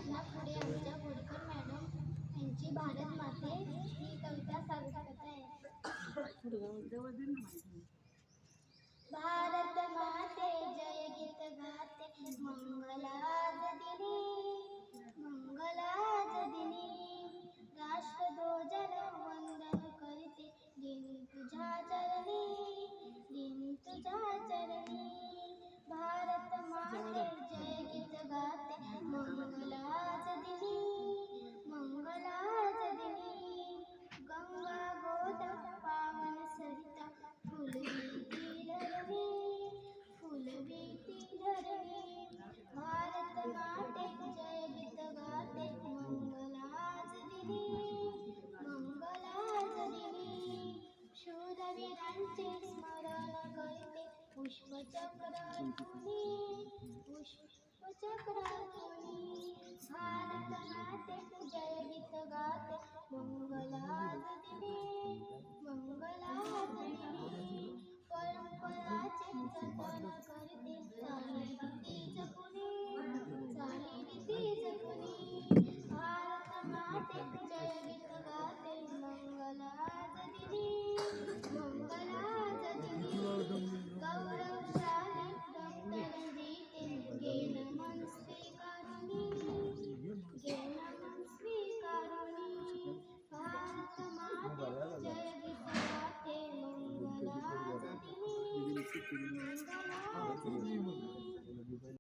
स्थापना पुढे आमच्या बोरकर मॅडम यांची भारत माते ही कविता सादर आहे. भारत माते जय गीत गाते मंगलाज दिनी मंगलाज दिनी राष्ट्रध्वजाला वंदन करते दिन तुझ्या चरणी दिन तुझ्या चरणी भारत माते जय गीत गाते मंगलाज दिनी मंगलाज दिनी गंगा गोदा पावन सरिता फुलवी धरणी फुलवी धरणी भारत माते जय गीत गाते मंगलाज दिनी मंगलाज दिनी शूरवीरांचे स्मरण करते पुष्पचक्रातुनी पुष्पचक्रातुनी भारत माते जय गीत गाते मंगला